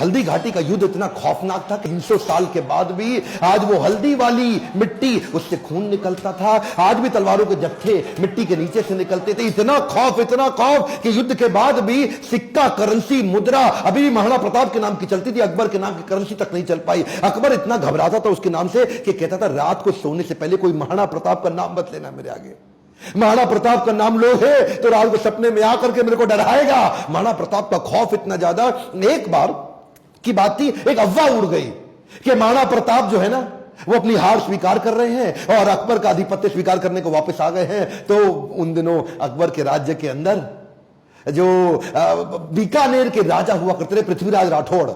हल्दी घाटी का युद्ध इतना खौफनाक था कि 300 साल के बाद भी आज वो हल्दी वाली मिट्टी, उससे खून निकलता था। आज भी तलवारों के जत्थे मिट्टी के नीचे से निकलते थे। इतना खौफ कि युद्ध के बाद भी सिक्का, करेंसी, मुद्रा अभी भी महाराणा प्रताप के नाम की चलती थी, अकबर के नाम की करेंसी तक नहीं चल पाई। अकबर इतना घबराता था उसके नाम से कि कहता था रात को सोने से पहले कोई महाराणा प्रताप का नाम मत लेना मेरे आगे। महाराणा प्रताप का नाम लो है तो रात को सपने में आकर के मेरे को डराएगा। महाराणा प्रताप का खौफ इतना ज्यादा, एक बार की बात थी, एक अफवाह उड़ गई कि महाराणा प्रताप जो है ना वो अपनी हार स्वीकार कर रहे हैं और अकबर का आधिपत्य स्वीकार करने को वापस आ गए हैं। तो उन दिनों अकबर के राज्य के अंदर जो बीकानेर के राजा हुआ करते थे पृथ्वीराज राठौड़,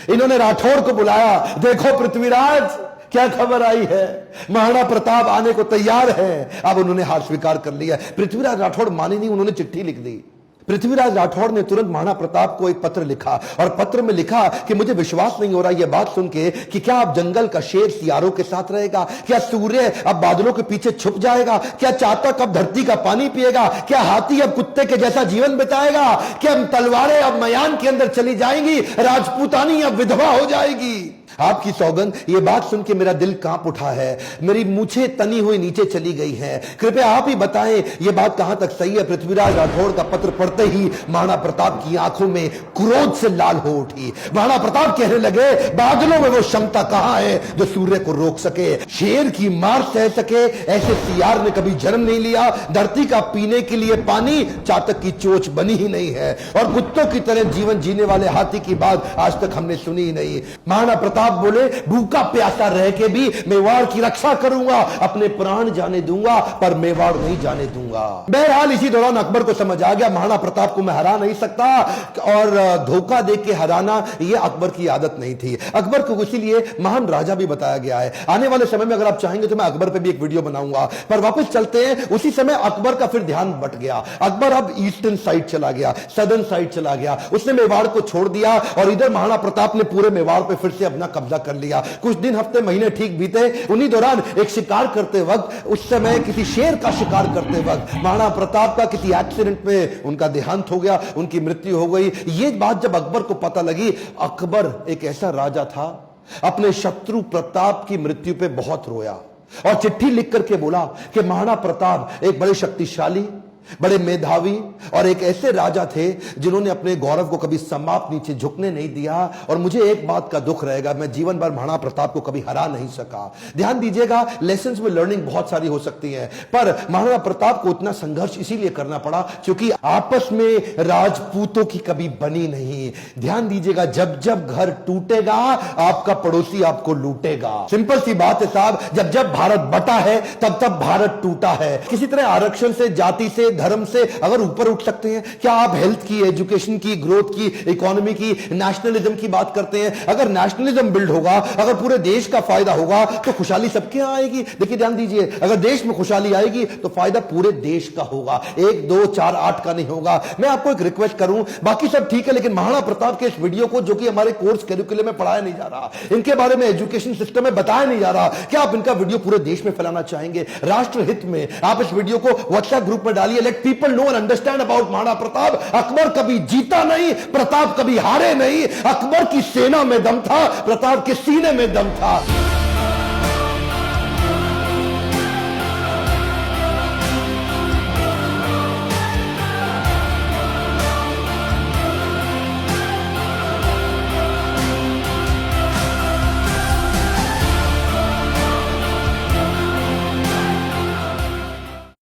इन्होंने राठौड़ को बुलाया। देखो पृथ्वीराज, क्या खबर आई है, महाराणा प्रताप आने को तैयार है। अब उन्होंने हार स्वीकार कर लिया। पृथ्वीराज राठौड़ माने नहीं, उन्होंने चिट्ठी लिख दी। पृथ्वीराज राठौड़ ने तुरंत महाराणा प्रताप को एक पत्र लिखा और पत्र में लिखा कि मुझे विश्वास नहीं हो रहा यह बात सुन के कि क्या अब जंगल का शेर सियारों के साथ रहेगा, क्या सूर्य अब बादलों के पीछे छुप जाएगा, क्या चातक अब धरती का पानी पिएगा, क्या हाथी अब कुत्ते के जैसा जीवन बिताएगा, क्या तलवारें अब मयान के अंदर चली जाएंगी, राजपूतानी अब विधवा हो जाएगी। आपकी सौगंध, ये बात सुन के मेरा दिल कांप उठा है, मेरी मूछें तनी हुई नीचे चली गई हैं। कृपया आप ही बताएं ये बात कहां तक सही है। पृथ्वीराज राठौड़ का पत्र पढ़ते ही महाराणा प्रताप की आंखों में क्रोध से लाल हो उठी। महाराणा प्रताप कहने लगे, बादलों में वो क्षमता कहां है जो सूर्य को रोक सके, शेर की मार सह सके, ऐसे सियार ने कभी जन्म नहीं लिया। धरती का पीने के लिए पानी चातक की चोंच बनी ही नहीं है और कुत्तों की तरह जीवन जीने वाले हाथी की बात आज तक हमने सुनी ही नहीं। महाराणा प्रताप बोले, भूखा प्यासा रह के भी मेवाड़ की रक्षा करूंगा, अपने प्राण जाने दूंगा पर मेवाड़ नहीं जाने दूंगा। बहरहाल इसी दौरान अकबर को समझ आ गया महाराणा प्रताप को मैं हरा नहीं सकता और धोखा दे के हराना यह अकबर की आदत नहीं थी। अकबर को इसीलिए महान राजा भी बताया गया है। आने वाले समय में अगर आप चाहेंगे तो मैं अकबर पे भी एक वीडियो बनाऊंगा। पर वापस चलते हैं, उसी समय अकबर का फिर ध्यान बट गया। अकबर अब ईस्टर्न साइड चला गया, सदर्न साइड चला गया, उसने मेवाड़ को छोड़ दिया और इधर महाराणा प्रताप ने पूरे मेवाड़ पे फिर से अपना कब्जा कर लिया। कुछ दिन, हफ्ते, महीने ठीक बीते। उन्हीं दौरान एक शिकार करते वक्त, उस समय किसी शेर का शिकार करते वक्त महाराणा प्रताप का किसी एक्सीडेंट में उनका देहांत हो गया, उनकी मृत्यु हो गई। ये बात जब अकबर को पता लगी, अकबर एक ऐसा राजा था अपने शत्रु प्रताप की मृत्यु पे बहुत रोया और चिट्ठी लिख करके बोला कि महाराणा प्रताप एक बड़े शक्तिशाली, बड़े मेधावी और एक ऐसे राजा थे जिन्होंने अपने गौरव को कभी समाप्त नीचे झुकने नहीं दिया और मुझे एक बात का दुख रहेगा, मैं जीवन भर महाराणा प्रताप को कभी हरा नहीं सका। ध्यान दीजिएगा, लेसन्स में लर्निंग बहुत सारी हो सकती है, पर महाराणा प्रताप को इतना संघर्ष इसीलिए करना पड़ा क्योंकि आपस में राजपूतों की कभी बनी नहीं। ध्यान दीजिएगा, जब जब घर टूटेगा आपका पड़ोसी आपको लूटेगा। सिंपल सी बात है साहब, जब जब भारत बटा है तब तब भारत टूटा है। किसी तरह आरक्षण से, जाति से, धर्म से अगर ऊपर उठ सकते हैं, क्या आप हेल्थ की, एजुकेशन की, ग्रोथ की, इकोनॉमी की, नेशनलिज्म की बात करते हैं? अगर नेशनलिज्म बिल्ड होगा, अगर पूरे देश का फायदा होगा तो खुशहाली सबके यहां आएगी। देखिए ध्यान दीजिए, अगर देश में खुशहाली आएगी तो फायदा पूरे देश का होगा, 1, 2, 4, 8 का नहीं होगा। मैं आपको एक रिक्वेस्ट करूं, बाकी सब ठीक है लेकिन महाराणा प्रताप के इस वीडियो को, जो कि हमारे कोर्स करिकुलम में पढ़ाया नहीं जा रहा, इनके बारे में एजुकेशन सिस्टम में बताया नहीं जा रहा, क्या आप इनका वीडियो पूरे देश में फैलाना चाहेंगे? राष्ट्र हित में आप इस वीडियो को व्हाट्सएप ग्रुप में डालिए। Let people know and understand about Maharana Pratap. Akbar कभी जीता नहीं, प्रताप कभी हारे नहीं। अकबर की सेना में दम था, प्रताप के सीने में दम था।